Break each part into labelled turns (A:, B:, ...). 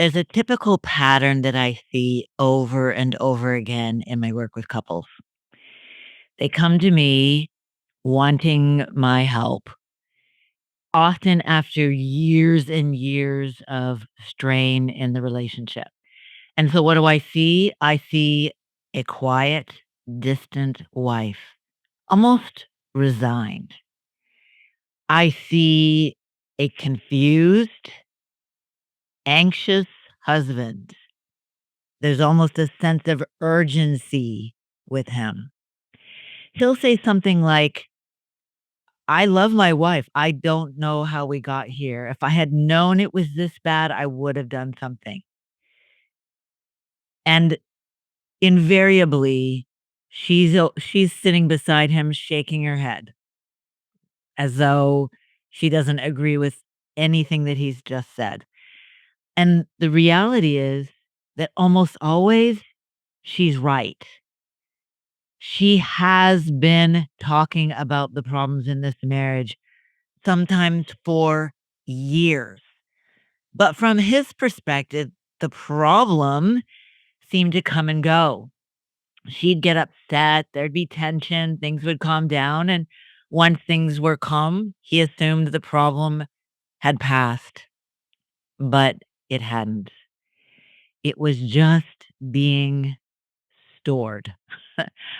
A: There's a typical pattern that I see over and over again in my work with couples. They come to me wanting my help, often after years and years of strain in the relationship. And so, what do I see? I see a quiet, distant wife, almost resigned. I see a confused, anxious husband. There's almost a sense of urgency with him. He'll say something like, "I love my wife. I don't know how we got here. If I had known it was this bad, I would have done something." And invariably, she's sitting beside him shaking her head as though she doesn't agree with anything that he's just said. And the reality is that almost always she's right. She has been talking about the problems in this marriage, sometimes for years. But from his perspective, the problem seemed to come and go. She'd get upset, there'd be tension, things would calm down. And once things were calm, he assumed the problem had passed, but it hadn't. It was just being stored.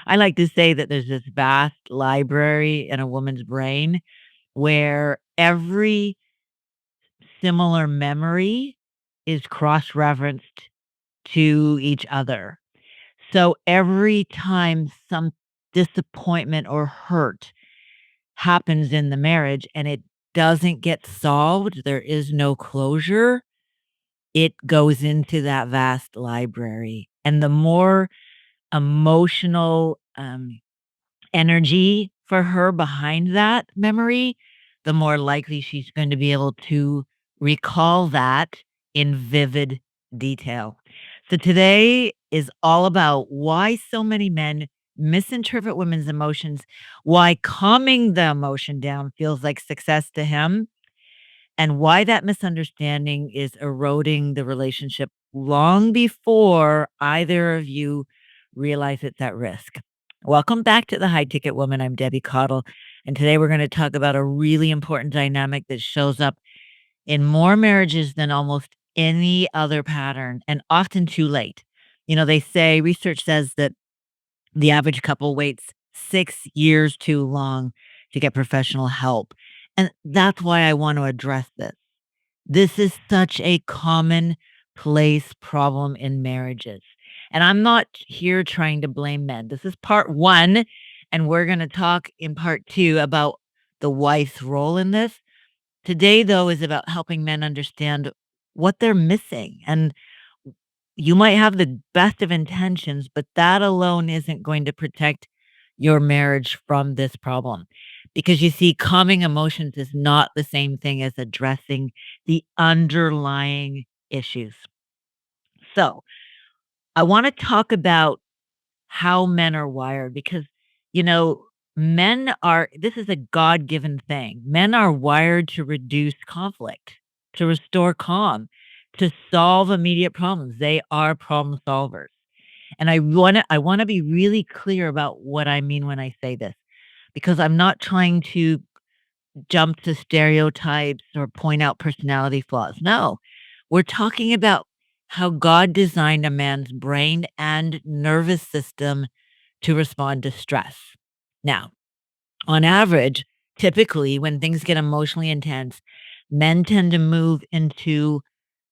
A: I like to say that there's this vast library in a woman's brain where every similar memory is cross-referenced to each other. So every time some disappointment or hurt happens in the marriage and it doesn't get solved, there is no closure, it goes into that vast library. And the more emotional, energy for her behind that memory, the more likely she's going to be able to recall that in vivid detail. So today is all about why so many men misinterpret women's emotions, why calming the emotion down feels like success to him, and why that misunderstanding is eroding the relationship long before either of you realize it's at risk. Welcome back to the High Ticket Woman. I'm Debbie Caudle, and today we're going to talk about a really important dynamic that shows up in more marriages than almost any other pattern, and often too late. They say research says that the average couple waits 6 years too long to get professional help. And that's why I want to address this. This is such a commonplace problem in marriages. And I'm not here trying to blame men. This is part one. And we're going to talk in part two about the wife's role in this. Today, though, is about helping men understand what they're missing. And you might have the best of intentions, but that alone isn't going to protect your marriage from this problem. Because you see, calming emotions is not the same thing as addressing the underlying issues. So, I want to talk about how men are wired because, you know, this is a God given thing. Men are wired to reduce conflict, to restore calm, to solve immediate problems. They are problem solvers. And I want to be really clear about what I mean when I say this because I'm not trying to jump to stereotypes or point out personality flaws. No, we're talking about how God designed a man's brain and nervous system to respond to stress. Now, on average, typically when things get emotionally intense, men tend to move into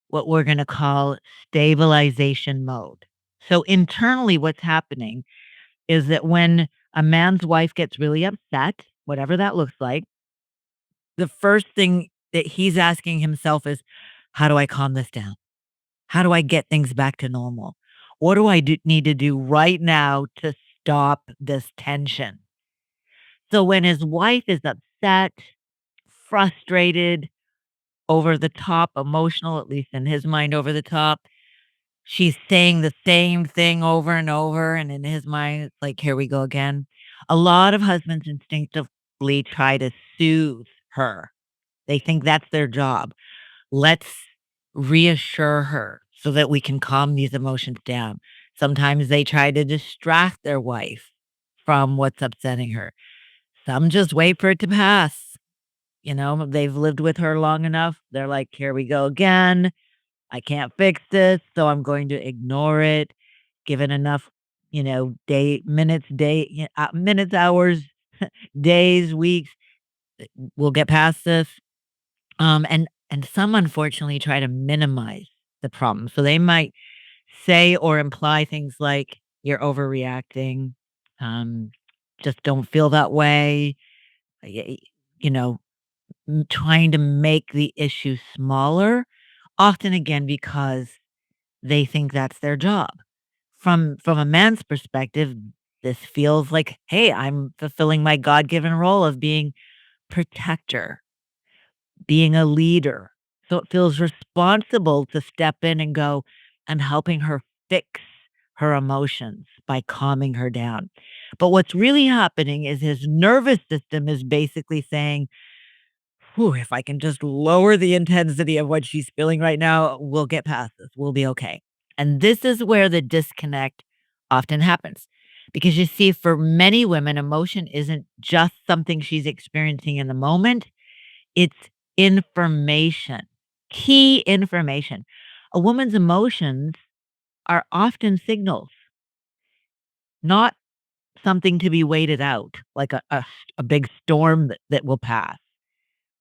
A: what we're going to call stabilization mode. So, internally, what's happening is that when a man's wife gets really upset, whatever that looks like, the first thing that he's asking himself is, "How do I calm this down? How do I get things back to normal? What do I need to do right now to stop this tension?" So when his wife is upset, frustrated, over the top, emotional, at least in his mind, over the top, she's saying the same thing over and over. And in his mind, it's like, here we go again. A lot of husbands instinctively try to soothe her. They think that's their job. Let's reassure her so that we can calm these emotions down. Sometimes they try to distract their wife from what's upsetting her. Some just wait for it to pass. You know, they've lived with her long enough. They're like, here we go again. I can't fix this, so I'm going to ignore it. Given enough, minutes, hours, days, weeks, we'll get past this. And some unfortunately try to minimize the problem. So they might say or imply things like, "You're overreacting," um, "Just don't feel that way," y y you know, trying to make the issue smaller, often again because they think that's their job. From a man's perspective, this feels like, "Hey, I'm fulfilling my God-given role of being protector, being a leader." So it feels responsible to step in and go, "I'm helping her fix her emotions by calming her down." But what's really happening is his nervous system is basically saying, "Whew, if I can just lower the intensity of what she's feeling right now, we'll get past this. We'll be okay." And this is where the disconnect often happens. Because you see, for many women, emotion isn't just something she's experiencing in the moment, it's information, key information. A woman's emotions are often signals, not something to be waited out, like a big storm that will pass.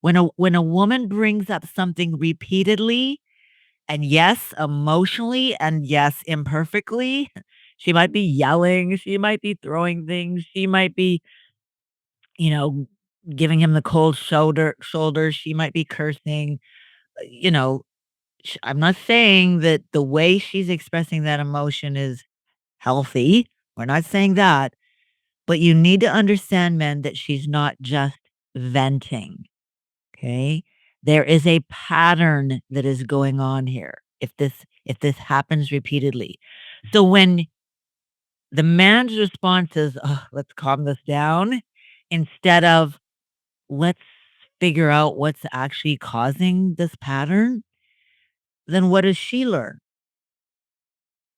A: When a woman brings up something repeatedly, and yes, emotionally, and yes, imperfectly, she might be yelling, she might be throwing things, she might be, you know, giving him the cold shoulder, she might be cursing, you know, I'm not saying that the way she's expressing that emotion is healthy. We're not saying that, but you need to understand, men, that she's not just venting. Okay? There is a pattern that is going on here if this happens repeatedly. So when the man's response is, "Ugh, let's calm this down," instead of, "Let's figure out what's actually causing this pattern," then what does she learn?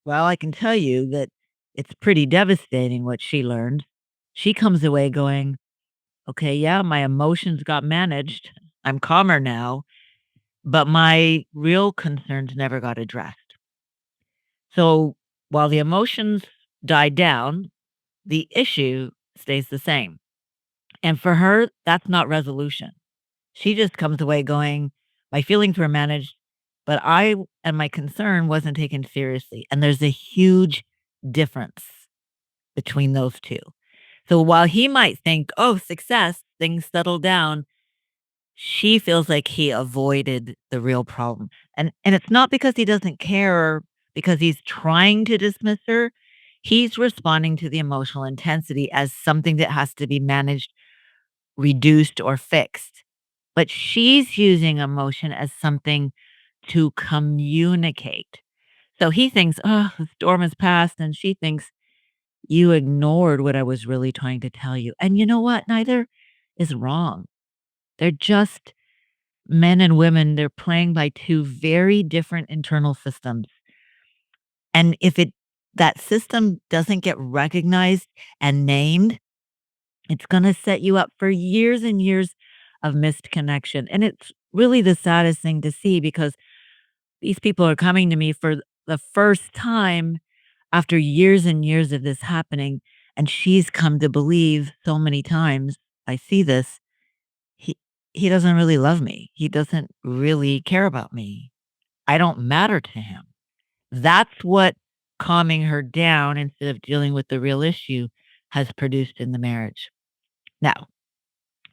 A: Well, I can tell you that it's pretty devastating what she learned. She comes away going, "Okay, yeah, my emotions got managed. I'm calmer now. But my real concerns never got addressed." So while the emotions died down, the issue stays the same. And for her, that's not resolution. She just comes away going, my feelings were managed, but I and my concern wasn't taken seriously. And there's a huge difference between those two. So while he might think, oh, success, things settled down, she feels like he avoided the real problem, and it's not because he doesn't care or because he's trying to dismiss her. He's responding to the emotional intensity as something that has to be managed, reduced, or fixed. But she's using emotion as something to communicate. So he thinks, "Oh, the storm has passed," and she thinks, "You ignored what I was really trying to tell you." And you know what? Neither is wrong. They're just men and women, they're playing by 2 very different internal systems. And if it that system doesn't get recognized and named, it's gonna set you up for years and years of missed connection. And it's really the saddest thing to see because these people are coming to me for the first time after years and years of this happening, and she's come to believe so many times, I see this, he he doesn't really love me. He doesn't really care about me. I don't matter to him. That's what calming her down instead of dealing with the real issue has produced in the marriage. Now,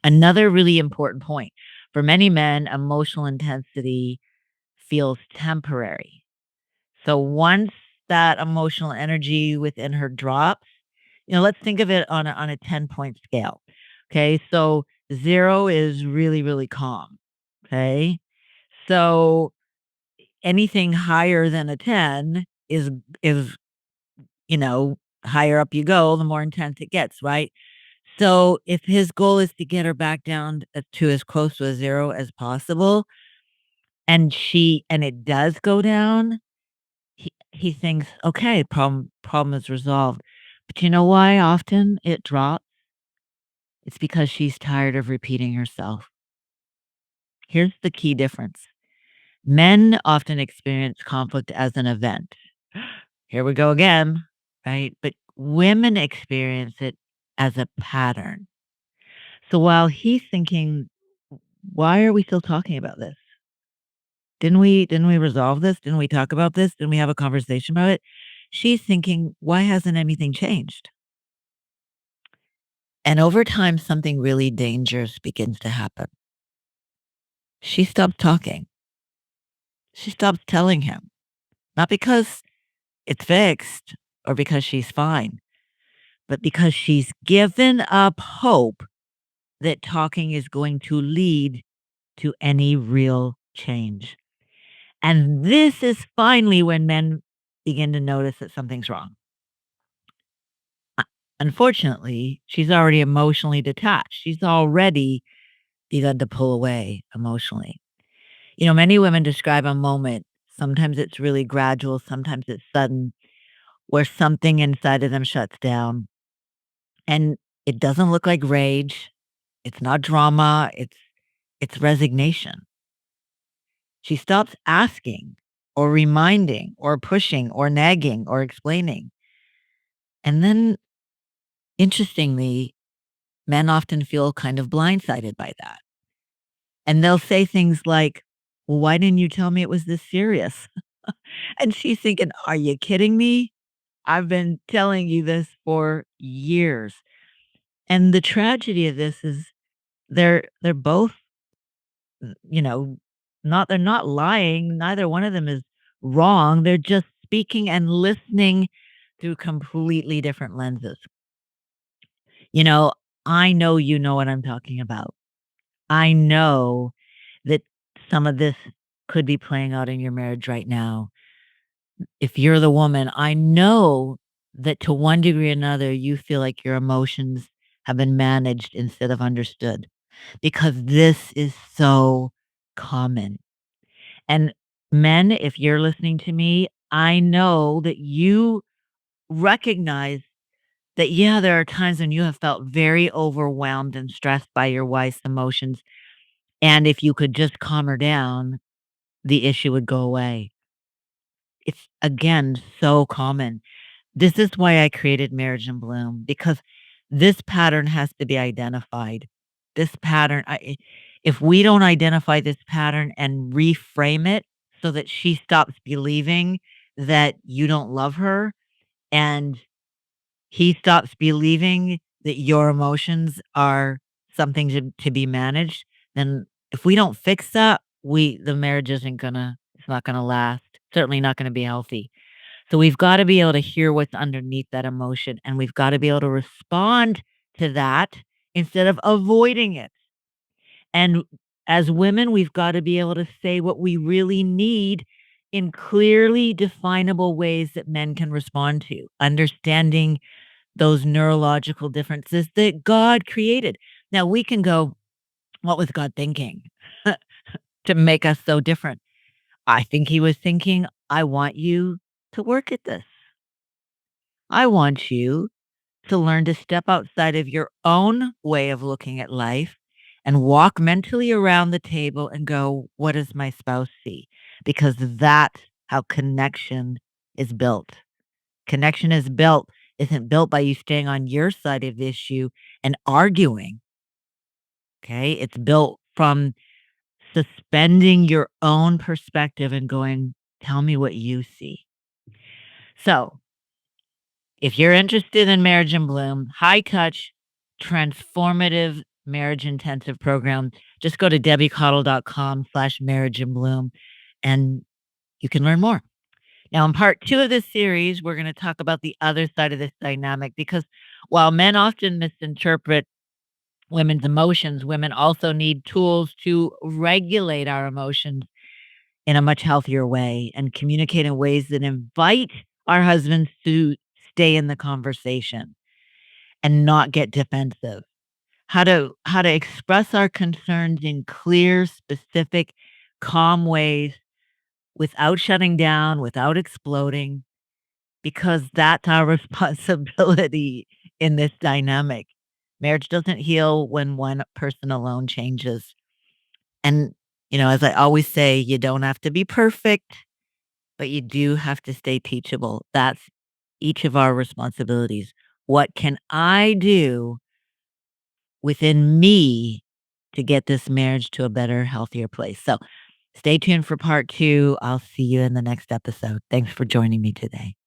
A: another really important point for many men, emotional intensity feels temporary. So once that emotional energy within her drops, let's think of it on a 10-point scale. Okay. So 0 is really, really calm. Okay. So anything higher than a 10 is, higher up you go, the more intense it gets, right? So if his goal is to get her back down to as close to a 0 as possible, and it does go down, he thinks, "Okay, problem is resolved." But you know why often it drops? It's because she's tired of repeating herself. Here's the key difference. Men often experience conflict as an event. Here we go again, right? But women experience it as a pattern. So while he's thinking, "Why are we still talking about this? Didn't we resolve this? Didn't we talk about this? Didn't we have a conversation about it?" She's thinking, "Why hasn't anything changed?" And over time, something really dangerous begins to happen. She stops talking. She stops telling him, not because it's fixed or because she's fine, but because she's given up hope that talking is going to lead to any real change. And this is finally when men begin to notice that something's wrong. Uh, Unfortunately, she's already emotionally detached. She's already begun to pull away emotionally. Many women describe a moment. Sometimes it's really gradual, sometimes it's sudden, where something inside of them shuts down. And it doesn't look like rage. It's not drama. It's resignation. She stops asking or reminding or pushing or nagging or explaining. And then, interestingly, men often feel kind of blindsided by that. And they'll say things like, "Well, why didn't you tell me it was this serious?" And she's thinking, "Are you kidding me? I've been telling you this for years." And the tragedy of this is they're both, you know, not they're not lying. Neither one of them is wrong. They're just speaking and listening through completely different lenses. You know, I know you know what I'm talking about. I know that some of this could be playing out in your marriage right now. If you're the woman, I know that to one degree or another, you feel like your emotions have been managed instead of understood because this is so common. And men, if you're listening to me, I know that you recognize that, yeah, there are times when you have felt very overwhelmed and stressed by your wife's emotions. And if you could just calm her down, the issue would go away. It's again so common. This is why I created Marriage in Bloom because this pattern has to be identified. This pattern, if we don't identify this pattern and reframe it so that she stops believing that you don't love her and he stops believing that your emotions are something to be managed, then if we don't fix that, the marriage it's not gonna last, certainly not gonna be healthy. So we've gotta be able to hear what's underneath that emotion, and we've gotta be able to respond to that instead of avoiding it. And as women, we've gotta be able to say what we really need in clearly definable ways that men can respond to, understanding those neurological differences that God created. Now we can go, "What was God thinking to make us so different?" I think he was thinking, "I want you to work at this. I want you to learn to step outside of your own way of looking at life and walk mentally around the table and go, 'What does my spouse see?' Because that's how connection is built. Connection isn't built by you staying on your side of the issue and arguing, okay? It's built from suspending your own perspective and going, 'Tell me what you see.'" So, if you're interested in Marriage in Bloom, high touch, transformative marriage intensive program, just go to debbiecaudle.com/marriage in bloom and you can learn more. Now, in part two of this series, we're going to talk about the other side of this dynamic because while men often misinterpret women's emotions, women also need tools to regulate our emotions in a much healthier way and communicate in ways that invite our husbands to stay in the conversation and not get defensive. How to express our concerns in clear, specific, calm ways without shutting down, without exploding, because that's our responsibility in this dynamic. Marriage doesn't heal when one person alone changes. And, as I always say, you don't have to be perfect, but you do have to stay teachable. That's each of our responsibilities. What can I do within me to get this marriage to a better, healthier place? So stay tuned for part two. I'll see you in the next episode. Thanks for joining me today.